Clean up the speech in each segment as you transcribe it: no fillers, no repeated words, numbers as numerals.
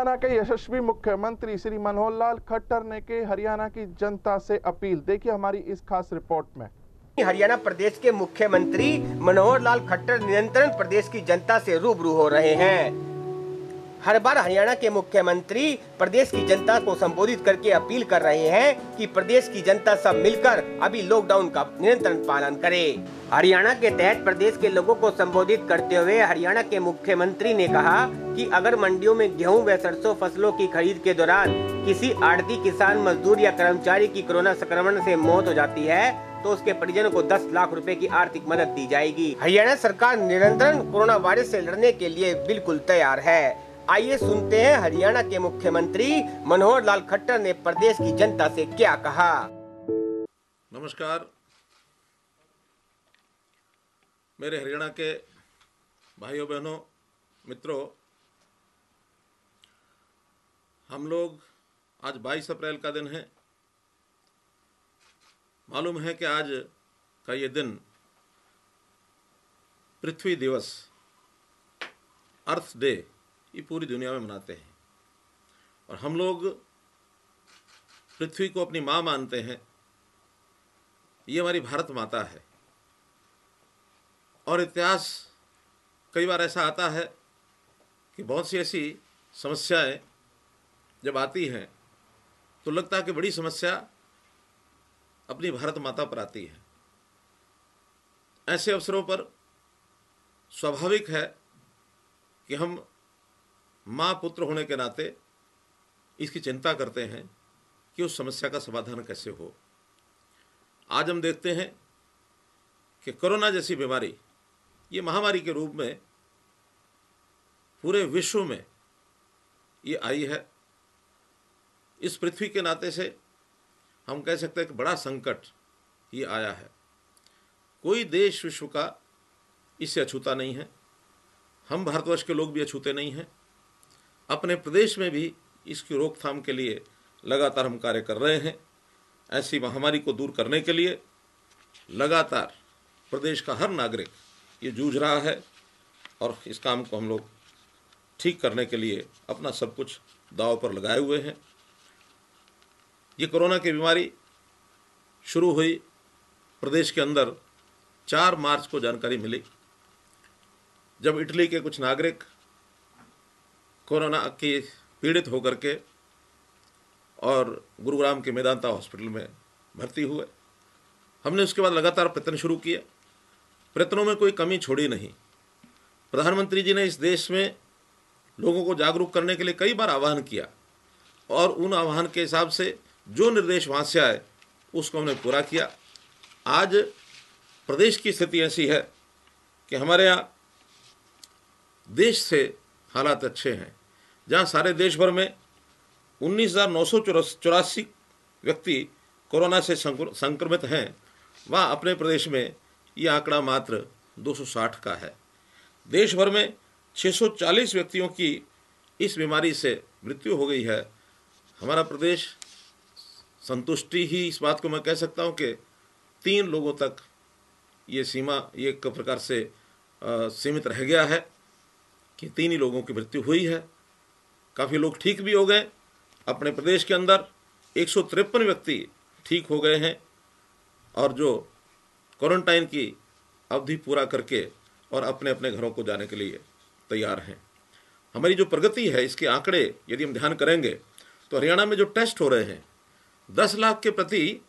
हरियाणा के यशस्वी मुख्यमंत्री श्री मनोहर लाल खट्टर ने की हरियाणा की जनता से अपील। देखिए हमारी इस खास रिपोर्ट में। हरियाणा प्रदेश के मुख्यमंत्री मनोहर लाल खट्टर निरंतर प्रदेश की जनता से रूबरू हो रहे हैं। हर बार हरियाणा के मुख्यमंत्री प्रदेश की जनता को संबोधित करके अपील कर रहे हैं कि प्रदेश की जनता सब मिलकर अभी लॉकडाउन का निरंतर पालन करे। हरियाणा के तहत प्रदेश के लोगों को संबोधित करते हुए हरियाणा के मुख्यमंत्री ने कहा कि अगर मंडियों में गेहूं व सरसों फसलों की खरीद के दौरान किसी आढ़ती, किसान, मजदूर या कर्मचारी की कोरोना संक्रमण से मौत हो जाती है तो उसके परिजनों को 10 लाख रुपए की आर्थिक मदद दी जाएगी। हरियाणा सरकार निरंतर कोरोना वायरस से लड़ने के लिए बिल्कुल तैयार है। आइए सुनते हैं हरियाणा के मुख्यमंत्री मनोहर लाल खट्टर ने प्रदेश की जनता से क्या कहा। नमस्कार, मेरे हरियाणा के भाइयों बहनों मित्रों, हम लोग आज 22 अप्रैल का दिन है। मालूम है कि आज का ये दिन पृथ्वी दिवस, अर्थ डे, ये पूरी दुनिया में मनाते हैं और हम लोग पृथ्वी को अपनी माँ मानते हैं। ये हमारी भारत माता है और इतिहास कई बार ऐसा आता है कि बहुत सी ऐसी समस्याएं जब आती हैं तो लगता है कि बड़ी समस्या अपनी भारत माता पर आती है। ऐसे अवसरों पर स्वाभाविक है कि हम माँ पुत्र होने के नाते इसकी चिंता करते हैं कि उस समस्या का समाधान कैसे हो। आज हम देखते हैं कि कोरोना जैसी बीमारी, ये महामारी के रूप में पूरे विश्व में ये आई है। इस पृथ्वी के नाते से हम कह सकते हैं कि बड़ा संकट ये आया है। कोई देश विश्व का इससे अछूता नहीं है। हम भारतवर्ष के लोग भी अछूते नहीं हैं। अपने प्रदेश में भी इसकी रोकथाम के लिए लगातार हम कार्य कर रहे हैं। ऐसी महामारी को दूर करने के लिए लगातार प्रदेश का हर नागरिक ये जूझ रहा है और इस काम को हम लोग ठीक करने के लिए अपना सब कुछ दांव पर लगाए हुए हैं। ये कोरोना की बीमारी शुरू हुई प्रदेश के अंदर 4 मार्च को जानकारी मिली, जब इटली के कुछ नागरिक कोरोना की पीड़ित होकर के और गुरुग्राम के मेदांता हॉस्पिटल में भर्ती हुए। हमने उसके बाद लगातार प्रयत्न शुरू किए। प्रयत्नों में कोई कमी छोड़ी नहीं। प्रधानमंत्री जी ने इस देश में लोगों को जागरूक करने के लिए कई बार आह्वान किया और उन आह्वान के हिसाब से जो निर्देश वहाँ से आए उसको हमने पूरा किया। आज प्रदेश की स्थिति ऐसी है कि हमारे यहाँ देश से हालात अच्छे हैं। जहाँ सारे देश भर में 19,984 व्यक्ति कोरोना से संक्रमित हैं, वहाँ अपने प्रदेश में ये आंकड़ा मात्र 260 का है। देश भर में 640 व्यक्तियों की इस बीमारी से मृत्यु हो गई है। हमारा प्रदेश संतुष्टि ही इस बात को मैं कह सकता हूँ कि 3 लोगों तक ये सीमा एक प्रकार से सीमित रह गया है कि 3 ही लोगों की मृत्यु हुई है। काफ़ी लोग ठीक भी हो गए। अपने प्रदेश के अंदर 153 व्यक्ति ठीक हो गए हैं और जो क्वारंटाइन की अवधि पूरा करके और अपने अपने घरों को जाने के लिए तैयार हैं। हमारी जो प्रगति है, इसके आंकड़े यदि हम ध्यान करेंगे तो हरियाणा में जो टेस्ट हो रहे हैं 10 लाख के प्रति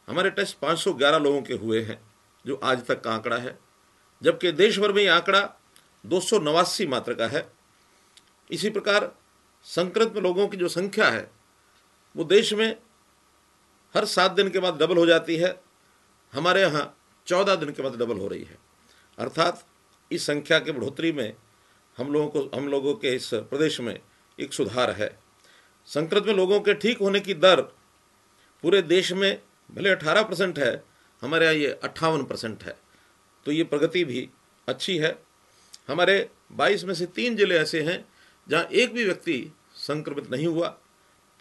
हमारे टेस्ट 511 लोगों के हुए हैं, जो आज तक का आंकड़ा है। जबकि देश भर में ये आंकड़ा 289 मात्र का है। इसी प्रकार संक्रमित लोगों की जो संख्या है वो देश में हर 7 दिन के बाद डबल हो जाती है। हमारे यहाँ 14 दिन के बाद डबल हो रही है। अर्थात इस संख्या के बढ़ोतरी में हम लोगों के इस प्रदेश में एक सुधार है। संक्रमित लोगों के ठीक होने की दर पूरे देश में भले 18% है, हमारे यहाँ ये 58% है। तो ये प्रगति भी अच्छी है। हमारे 22 में से 3 जिले ऐसे हैं जहाँ एक भी व्यक्ति संक्रमित नहीं हुआ।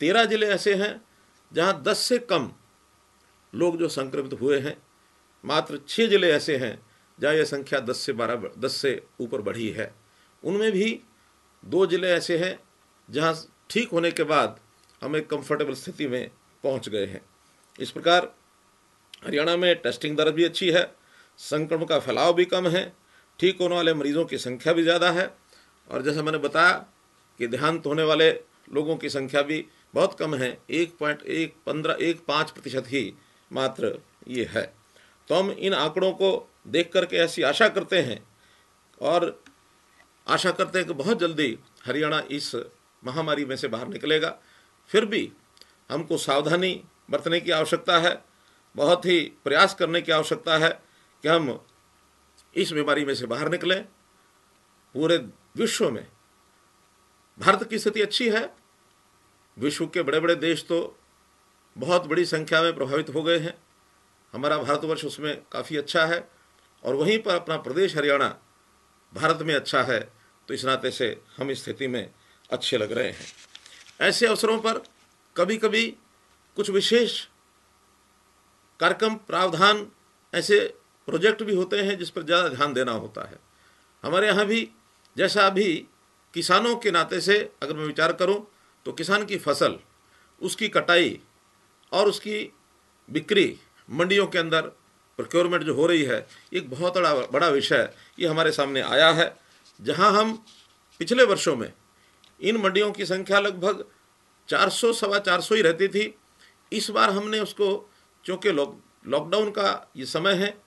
13 जिले ऐसे हैं जहाँ 10 से कम लोग जो संक्रमित हुए हैं। मात्र 6 जिले ऐसे हैं जहाँ यह संख्या 10 से ऊपर बढ़ी है। उनमें भी 2 जिले ऐसे हैं जहाँ ठीक होने के बाद हम एक कंफर्टेबल स्थिति में पहुंच गए हैं। इस प्रकार हरियाणा में टेस्टिंग दर भी अच्छी है, संक्रमण का फैलाव भी कम है, ठीक होने वाले मरीजों की संख्या भी ज़्यादा है, और जैसे मैंने बताया कि देहांत होने वाले लोगों की संख्या भी बहुत कम है, 1.15% ही मात्र ये है। तो हम इन आंकड़ों को देख करके ऐसी आशा करते हैं और आशा करते हैं कि बहुत जल्दी हरियाणा इस महामारी में से बाहर निकलेगा। फिर भी हमको सावधानी बरतने की आवश्यकता है, बहुत ही प्रयास करने की आवश्यकता है कि हम इस बीमारी में से बाहर निकलें। पूरे विश्व में भारत की स्थिति अच्छी है, विश्व के बड़े बड़े देश तो बहुत बड़ी संख्या में प्रभावित हो गए हैं, हमारा भारतवर्ष उसमें काफ़ी अच्छा है, और वहीं पर अपना प्रदेश हरियाणा भारत में अच्छा है। तो इस नाते से हम इस स्थिति में अच्छे लग रहे हैं। ऐसे अवसरों पर कभी कभी कुछ विशेष कार्यक्रम प्रावधान, ऐसे प्रोजेक्ट भी होते हैं जिस पर ज़्यादा ध्यान देना होता है। हमारे यहाँ भी जैसा अभी किसानों के नाते से अगर मैं विचार करूं तो किसान की फसल, उसकी कटाई और उसकी बिक्री मंडियों के अंदर प्रोक्योरमेंट जो हो रही है, एक बहुत बड़ा विषय ये हमारे सामने आया है। जहां हम पिछले वर्षों में इन मंडियों की संख्या लगभग 400 सवा 400 ही रहती थी। इस बार हमने उसको, चूँकि लॉकडाउन का ये समय है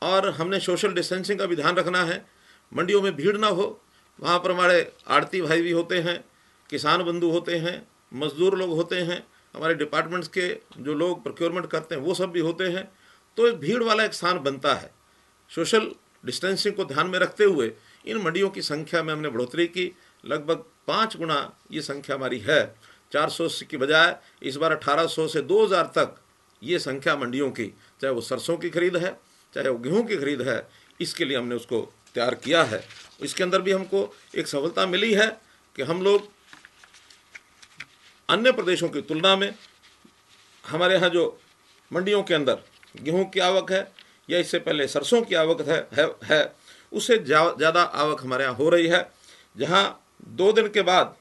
और हमने सोशल डिस्टेंसिंग का भी ध्यान रखना है, मंडियों में भीड़ ना हो, वहाँ पर हमारे आड़ती भाई भी होते हैं, किसान बंधु होते हैं, मजदूर लोग होते हैं, हमारे डिपार्टमेंट्स के जो लोग प्रोक्योरमेंट करते हैं वो सब भी होते हैं। तो एक भीड़ वाला एक स्थान बनता है। सोशल डिस्टेंसिंग को ध्यान में रखते हुए इन मंडियों की संख्या में हमने बढ़ोतरी की, लगभग 5 गुना ये संख्या हमारी है। 400 की बजाय इस बार 1800 से 2000 तक ये संख्या मंडियों की, चाहे वो सरसों की खरीद है, चाहे वो गेहूँ की खरीद है, इसके लिए हमने उसको तैयार किया है। इसके अंदर भी हमको एक सफलता मिली है कि हम लोग अन्य प्रदेशों की तुलना में, हमारे यहाँ जो मंडियों के अंदर गेहूं की आवक है या इससे पहले सरसों की आवक है उससे ज़्यादा आवक हमारे यहाँ हो रही है। जहाँ 2 दिन के बाद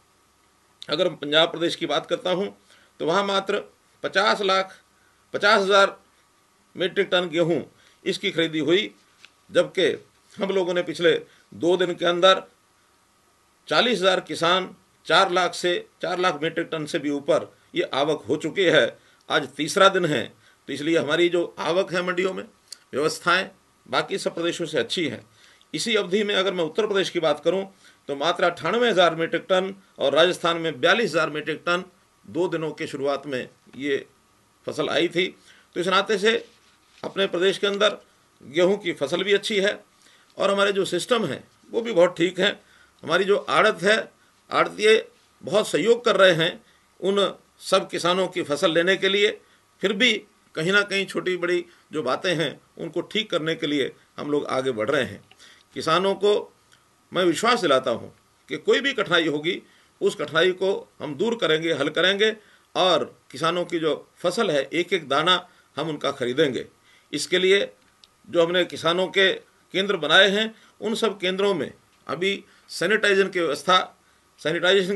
अगर पंजाब प्रदेश की बात करता हूँ तो वहाँ मात्र 50,50,000 मीट्रिक टन गेहूँ इसकी खरीदी हुई, जबकि हम लोगों ने पिछले 2 दिन के अंदर 40,000 किसान 4 लाख मीट्रिक टन से भी ऊपर ये आवक हो चुकी है। आज तीसरा दिन है, तो इसलिए हमारी जो आवक है मंडियों में, व्यवस्थाएं बाकी सब प्रदेशों से अच्छी हैं। इसी अवधि में अगर मैं उत्तर प्रदेश की बात करूं तो मात्र 98,000 मीट्रिक टन और राजस्थान में 42,000 मीट्रिक टन 2 दिनों के शुरुआत में ये फसल आई थी। तो इस नाते से अपने प्रदेश के अंदर गेहूं की फसल भी अच्छी है और हमारे जो सिस्टम है वो भी बहुत ठीक है। हमारी जो आड़त है, आड़तीय बहुत सहयोग कर रहे हैं उन सब किसानों की फसल लेने के लिए। फिर भी कहीं ना कहीं छोटी बड़ी जो बातें हैं उनको ठीक करने के लिए हम लोग आगे बढ़ रहे हैं। किसानों को मैं विश्वास दिलाता हूं कि कोई भी कठिनाई होगी उस कठिनाई को हम दूर करेंगे, हल करेंगे और किसानों की जो फसल है एक एक दाना हम उनका खरीदेंगे। इसके लिए जो हमने किसानों के केंद्र बनाए हैं उन सब केंद्रों में अभी सैनिटाइजेशन की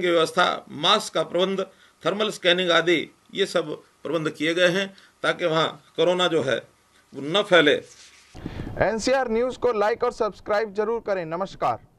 व्यवस्था, मास्क का प्रबंध, थर्मल स्कैनिंग आदि ये सब प्रबंध किए गए हैं ताकि वहाँ कोरोना जो है वो न फैले। NCR न्यूज़ को लाइक और सब्सक्राइब जरूर करें। नमस्कार।